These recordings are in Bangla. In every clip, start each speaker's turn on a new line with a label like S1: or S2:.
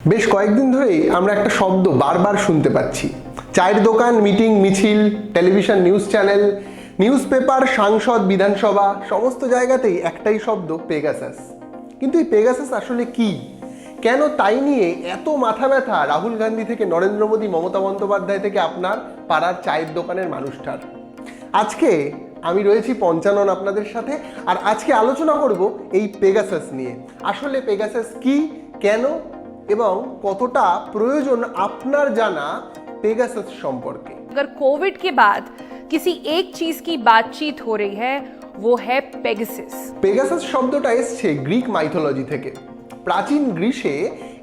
S1: বেশ কয়েকদিন ধরেই আমরা একটা শব্দ বারবার শুনতে পাচ্ছি। চায়ের দোকান, মিটিং, মিছিল, television, news channel, news paper, সাংসদ, বিধানসভা, সমস্ত জায়গাতেই একটাই শব্দ, পেগাসাস। কিন্তু এই পেগাসাস আসলে কি, কেন, তাই নিয়ে এত মাথা ব্যথা রাহুল গান্ধী থেকে নরেন্দ্র মোদী, মমতা বন্দ্যোপাধ্যায় থেকে আপনার পাড়ার চায়ের দোকানের মানুষটার। আজকে আমি রয়েছি পঞ্চানন আপনাদের সাথে, আর আজকে আলোচনা করব এই পেগাসাস নিয়ে। আসলে পেগাসাস কি, কেন এবং কতটা প্রয়োজন আপনার জানা পেগাসাস সম্পর্কে।
S2: अगर कोविड के बाद किसी एक चीज की बातचीत हो रही है वो है पेगासास।
S1: পেগাসাস শব্দটা এসছে গ্রিক মাইথোলজি থেকে। প্রাচীন গ্রিসে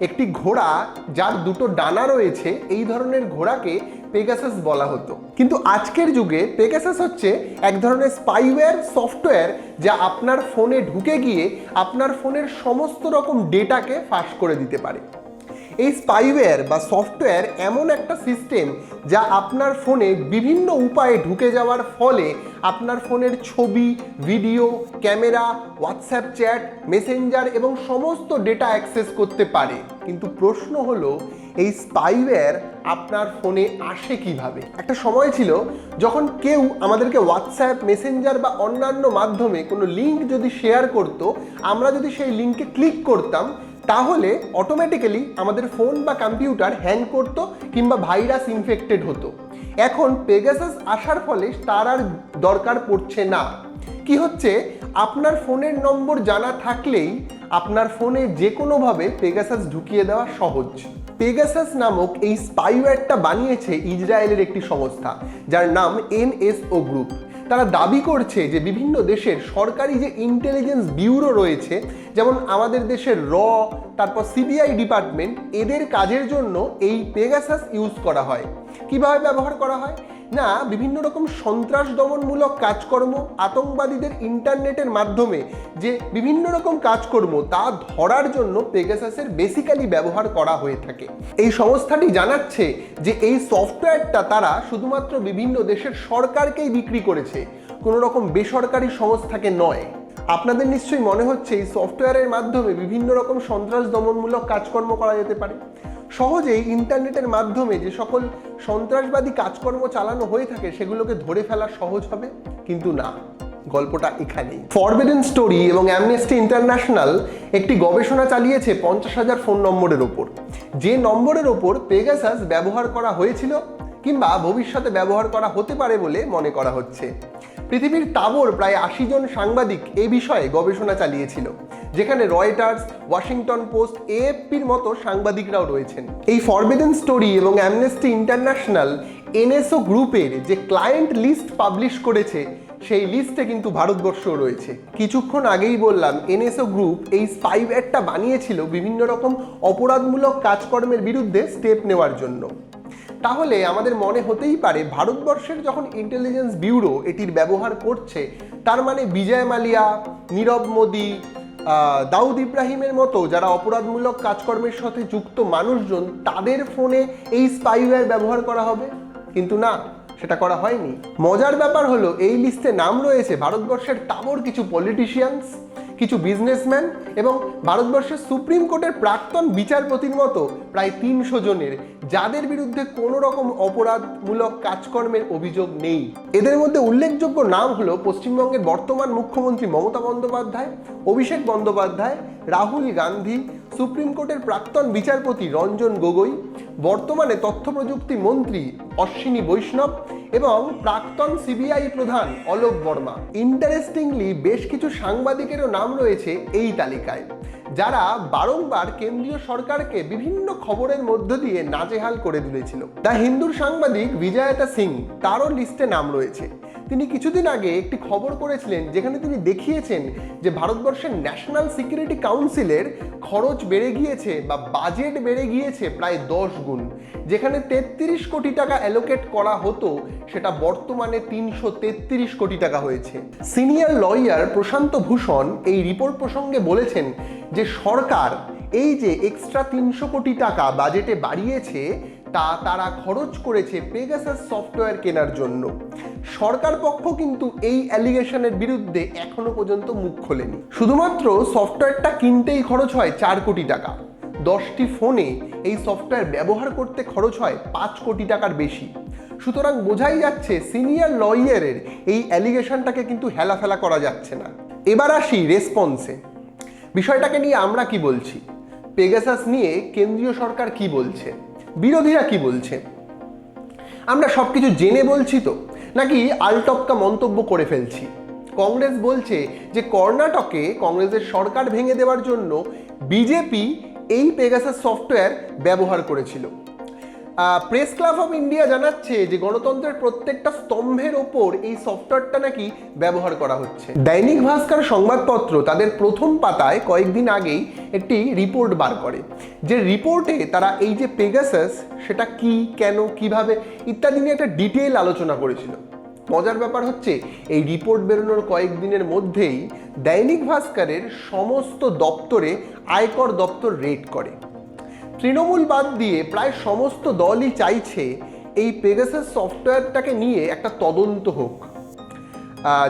S1: একটি ঘোড়া যার দুটো ডানা রয়েছে, এই ধরনের ঘোড়াকে পেগাসাস বলা হতো। কিন্তু আজকের যুগে পেগাসাস হচ্ছে এক ধরনের স্পাইওয়্যার সফটওয়্যার, যা আপনার ফোনে ঢুকে গিয়ে আপনার ফোনের সমস্ত রকম ডেটাকে ফাঁস করে দিতে পারে। এই স্পাইওয়্যার বা সফটওয়্যার এমন একটা সিস্টেম যা আপনার ফোনে বিভিন্ন উপায়ে ঢুকে যাওয়ার ফলে আপনার ফোনের ছবি, video, camera, WhatsApp chat, Messenger এবং সমস্ত ডেটা অ্যাক্সেস করতে পারে। কিন্তু প্রশ্ন হলো, এই স্পাইওয়্যার আপনার ফোনে আসে কিভাবে? একটা সময় ছিল যখন কেউ আমাদেরকে হোয়াটসঅ্যাপ, মেসেঞ্জার বা অন্যান্য মাধ্যমে কোনো লিঙ্ক যদি শেয়ার করতো, আমরা যদি সেই লিঙ্কে ক্লিক করতাম, তাহলে অটোমেটিক্যালি আমাদের ফোন বা কম্পিউটার হ্যাং করতো কিংবা ভাইরাস ইনফেক্টেড হতো। এখন পেগাসাস আসার ফলে তার আর দরকার পড়ছে না। কি হচ্ছে, আপনার ফোনের নম্বর জানা থাকলেই আপনার ফোনে যে কোনোভাবে পেগাসাস ঢুকিয়ে দেওয়া সহজ। পেগাসাস নামক এই স্পাইওয়্যারটা বানিয়েছে ইসরায়েলের একটি সংস্থা, যার নাম NSO গ্রুপ। তারা দাবি করছে যে বিভিন্ন দেশের সরকারি যে ইন্টেলিজেন্স ব্যুরো রয়েছে, যেমন আমাদের দেশের তারপর CBI ডিপার্টমেন্ট, এদের কাজের জন্য এই পেগাসাস ইউজ করা হয়। কিভাবে ব্যবহার করা হয় না, বিভিন্ন রকম সন্ত্রাস দমনমূলক কাজকর্ম, আতঙ্কবাদীদের ইন্টারনেটের মাধ্যমে যে বিভিন্ন রকম কাজকর্ম, তা ধরার জন্য পেগাসাসের বেসিক্যালি ব্যবহার করা হয়ে থাকে। এই সংস্থাটি জানাচ্ছে যে এই সফটওয়্যারটা তারা শুধুমাত্র বিভিন্ন দেশের সরকারকেই বিক্রি করেছে, কোনো রকম বেসরকারি সংস্থাকে নয়। আপনাদের নিশ্চয়ই মনে হচ্ছে এই সফটওয়্যারের মাধ্যমে বিভিন্ন রকম সন্ত্রাস দমনমূলক কাজকর্ম করা যেতে পারে। সহজেই ইন্টারনেটের মাধ্যমে যে সকল সন্ত্রাসবাদী কাজকর্ম চালানো হয়ে থাকে সেগুলোকে ধরে ফেলা সহজ হবে, কিন্তু না, গল্পটা এখানেই। ফরবিডেন স্টোরি এবং অ্যামনেস্টি ইন্টারন্যাশনাল একটি গবেষণা চালিয়েছে 50,000 ফোন নম্বরের ওপর, যে নম্বরের ওপর পেগাসাস ব্যবহার করা হয়েছিল কিংবা ভবিষ্যতে ব্যবহার করা হতে পারে বলে মনে করা হচ্ছে। পৃথিবীর তাবড় প্রায় 80 জন সাংবাদিক এ বিষয়ে গবেষণা চালিয়েছিল, যেখানে রয়টার্স, ওয়াশিংটন পোস্ট, AFPর মতো সাংবাদিকরাও রয়েছেন। এই ফরবিডেন স্টোরি এবং অ্যামনেস্টি ইন্টারন্যাশনাল NSO গ্রুপের যে ক্লায়েন্ট লিস্ট পাবলিশ করেছে, সেই লিস্টে কিন্তু ভারতবর্ষও রয়েছে। কিছুক্ষণ আগেই বললাম NSO গ্রুপ এই স্পাইওয়্যারটা বানিয়েছিল বিভিন্ন রকম অপরাধমূলক কাজকর্মের বিরুদ্ধে স্টেপ নেওয়ার জন্য। তাহলে আমাদের মনে হতেই পারে, ভারতবর্ষের যখন ইন্টেলিজেন্স ব্যুরো এটির ব্যবহার করছে, তার মানে বিজয় মালিয়া, নীরব মোদী, দাউদ ইব্রাহিমের মতো যারা অপরাধমূলক কাজকর্মের সাথে যুক্ত মানুষজন, তাদের ফোনে এই স্পাইওয়্যার ব্যবহার করা হবে। কিন্তু না, সেটা করা হয়নি। মজার ব্যাপার হলো, এই লিস্টে নাম রয়েছে ভারতবর্ষের তাবড় কিছু পলিটিশিয়ানস, কিছু বিজনেসম্যান এবং ভারতবর্ষের সুপ্রিম কোর্টের প্রাক্তন বিচারপতির মতো প্রায় 300 জনের, যাদের বিরুদ্ধে কোনো রকম অপরাধমূলক কাজকর্মের অভিযোগ নেই। এদের মধ্যে উল্লেখযোগ্য নাম হলো পশ্চিমবঙ্গের বর্তমান মুখ্যমন্ত্রী মমতা বন্দ্যোপাধ্যায়, অভিষেক বন্দ্যোপাধ্যায়, রাহুল গান্ধী, সুপ্রিম কোর্টের প্রাক্তন বিচারপতি রঞ্জন গগৈ, বর্তমানে তথ্য প্রযুক্তি মন্ত্রী অশ্বিনী বৈষ্ণব এবং প্রাক্তন CBI প্রধান অলোক বর্মা। ইন্টারেস্টিংলি বেশ কিছু সাংবাদিকেরও নাম রয়েছে এই তালিকায়, যারা বারংবার কেন্দ্রীয় সরকারকে বিভিন্ন খবরের মধ্য দিয়ে নাজেহাল করে তুলেছিল। দ্য হিন্দুর সাংবাদিক বিজয়তা সিং, তারও লিস্টে নাম রয়েছে। তিনি কিছুদিন আগে একটি খবর করেছিলেন, যেখানে তিনি দেখিয়েছেন যে ভারতবর্ষের ন্যাশনাল সিকিউরিটি কাউন্সিলের খরচ বেড়ে গিয়েছে বা বাজেট বেড়ে গিয়েছে প্রায় 10 গুণ। যেখানে 33 কোটি টাকা অ্যালোকেট করা হতো, সেটা বর্তমানে 333 কোটি টাকা হয়েছে। সিনিয়র লয়ার প্রশান্ত ভূষণ এই রিপোর্ট প্রসঙ্গে বলেছেন যে সরকার এই যে এক্সট্রা 300 কোটি টাকা বাজেটে বাড়িয়েছে, তা তারা খরচ করেছে পেগাসাস সফটওয়্যার কেনার জন্য। সরকার পক্ষ কিন্তু এই অ্যালিগেশনের বিরুদ্ধে এখনো পর্যন্ত মুখ খোলেনি। শুধুমাত্র সফটওয়্যারটা কিনতেই খরচ হয় 4 কোটি টাকা। 10টি ফোনে এই সফটওয়্যার ব্যবহার করতে খরচ হয় 5 কোটি টাকার বেশি। সুতরাং বোঝাই যাচ্ছে সিনিয়র লয়ারের এই অ্যালিগেশনটাকে কিন্তু হেলাফেলা করা যাচ্ছে না। এবার আসি রেসপন্সে। বিষয়টাকে নিয়ে আমরা কি বলছি, পেগাসাস নিয়ে কেন্দ্রীয় সরকার কি বলছে, বিরোধীরা কি বলছে, আমরা সবকিছু জেনে বলছি তো, নাকি আলটপকা মন্তব্য করে ফেলছি? কংগ্রেস বলছে যে কর্ণাটকে কংগ্রেসের সরকার ভেঙে দেওয়ার জন্য বিজেপি এই পেগাসাস সফটওয়্যার ব্যবহার করেছিল। প্রেস ক্লাব অফ ইন্ডিয়া জানাচ্ছে যে গণতন্ত্রের প্রত্যেকটা স্তম্ভের ওপর এই সফটওয়্যারটা নাকি ব্যবহার করা হচ্ছে। দৈনিক ভাস্কর সংবাদপত্র তাদের প্রথম পাতায় কয়েকদিন আগেই একটি রিপোর্ট বার করে, যে রিপোর্টে তারা এই যে পেগাসাস সেটা কি, কেন, কিভাবে ইত্যাদি নিয়ে একটা ডিটেইল আলোচনা করেছিল। মজার ব্যাপার হচ্ছে এই রিপোর্ট বেরোনোর কয়েকদিনের মধ্যেই দৈনিক ভাস্করের সমস্ত দপ্তরে আয়কর দপ্তর রেড করে। তৃণমূল বাদ দিয়ে প্রায় সমস্ত দলই চাইছে এই পেগাসাস সফটওয়্যারটাকে নিয়ে একটা তদন্ত হোক,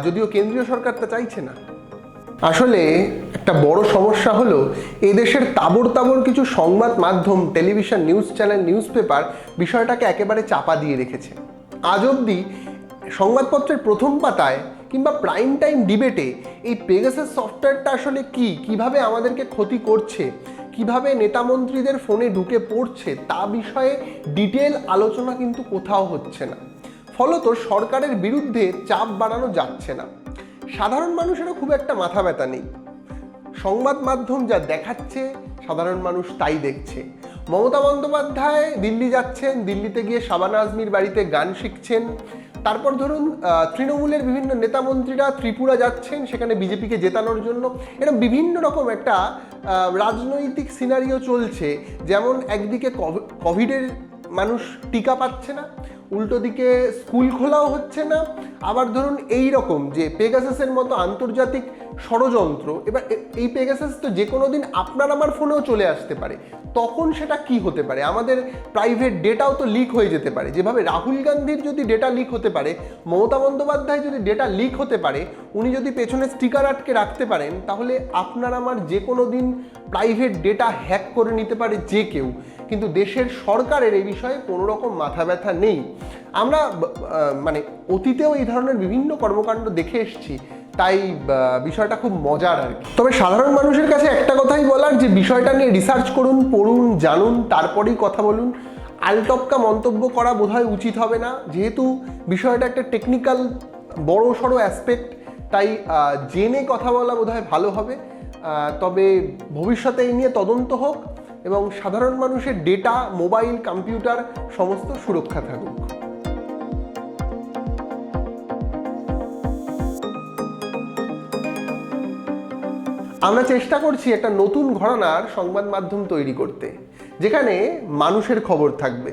S1: যদিও কেন্দ্রীয় সরকার তা চাইছে না। আসলে একটা বড় সমস্যা হলো এদেশের তাবড় তাবড় কিছু সংবাদ মাধ্যম, television, news channel, news paper বিষয়টাকে একেবারে চাপা দিয়ে রেখেছে। আজ অবধি সংবাদপত্রের প্রথম পাতায় কিংবা প্রাইম টাইম ডিবেটে এই পেগাসাস সফটওয়্যারটা আসলে কি, কিভাবে আমাদেরকে ক্ষতি করছে, কিভাবে নেতামন্ত্রীদের ফোনে ঢুকে পড়ছে তা বিষয়ে ডিটেল আলোচনা কিন্তু কোথাও হচ্ছে না। ফলত সরকারের বিরুদ্ধে চাপ বাড়ানো যাচ্ছে না। সাধারণ মানুষেরও খুব একটা মাথা ব্যথা নেই। সংবাদ মাধ্যম যা দেখাচ্ছে সাধারণ মানুষ তাই দেখছে। মমতা বন্দ্যোপাধ্যায় দিল্লি যাচ্ছেন, দিল্লিতে গিয়ে শাবানা আজমির বাড়িতে গান শিখছেন। তারপর ধরুন তৃণমূলের বিভিন্ন নেতামন্ত্রীরা ত্রিপুরা যাচ্ছেন সেখানে বিজেপিকে জেতানোর জন্য। এরকম বিভিন্ন রকম একটা রাজনৈতিক সিনারিও চলছে। যেমন একদিকে কোভিডের মানুষ টিকা পাচ্ছে না, উল্টো দিকে স্কুল খোলাও হচ্ছে না, আবার ধরুন এই রকম যে পেগাসাসের মতো আন্তর্জাতিক ষড়যন্ত্র। এবার এই পেগাসাস তো যে কোনো দিন আপনার আমার ফোনেও চলে আসতে পারে, তখন সেটা কি হতে পারে? আমাদের প্রাইভেট ডেটাও তো লিক হয়ে যেতে পারে। যেভাবে রাহুল গান্ধীর যদি ডেটা লিক হতে পারে, মমতা বন্দ্যোপাধ্যায় যদি ডেটা লিক হতে পারে, উনি যদি পেছনে স্টিকার আটকে রাখতে পারেন, তাহলে আপনার আমার যে কোনো দিন প্রাইভেট ডেটা হ্যাক করে নিতে পারে যে কেউ। কিন্তু দেশের সরকারের এই বিষয়ে কোনো রকম মাথা ব্যথা নেই। আমরা মানে অতীতেও এই ধরনের বিভিন্ন কর্মকাণ্ড দেখে এসেছি, তাই বিষয়টা খুব মজার আর কি। তবে সাধারণ মানুষের কাছে একটা কথাই বলার, যে বিষয়টা নিয়ে রিসার্চ করুন, পড়ুন, জানুন, তারপরেই কথা বলুন। আলটপকা মন্তব্য করা বোধহয় উচিত হবে না, যেহেতু বিষয়টা একটা টেকনিক্যাল বড় সড়ো অ্যাসপেক্ট, তাই জেনে কথা বলা বোধহয় ভালো হবে। তবে ভবিষ্যতে এই নিয়ে তদন্ত হোক এবং সাধারণ মানুষের ডেটা, মোবাইল, কম্পিউটার সমস্ত সুরক্ষা থাকুক। আমরা চেষ্টা করছি একটা নতুন ঘরানার সংবাদ মাধ্যম তৈরি করতে, যেখানে মানুষের খবর থাকবে,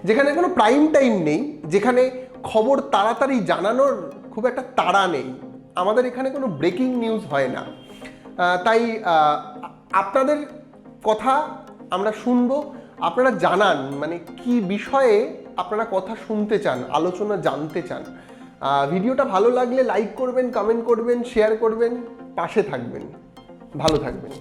S1: যেখানে কোনো প্রাইম টাইম নেই, যেখানে খবর তাড়াতাড়ি জানানোর খুব একটা তাড়া নেই। আমাদের এখানে কোনো ব্রেকিং নিউজ হয় না। তাই আপনাদের কথা আমরা শুনবো। আপনারা জানান মানে কি বিষয়ে আপনারা কথা শুনতে চান, আলোচনা জানতে চান। ভিডিওটা ভালো লাগলে লাইক করবেন, কমেন্ট করবেন, শেয়ার করবেন, পাশে থাকবেন। ভালো থাকবেন।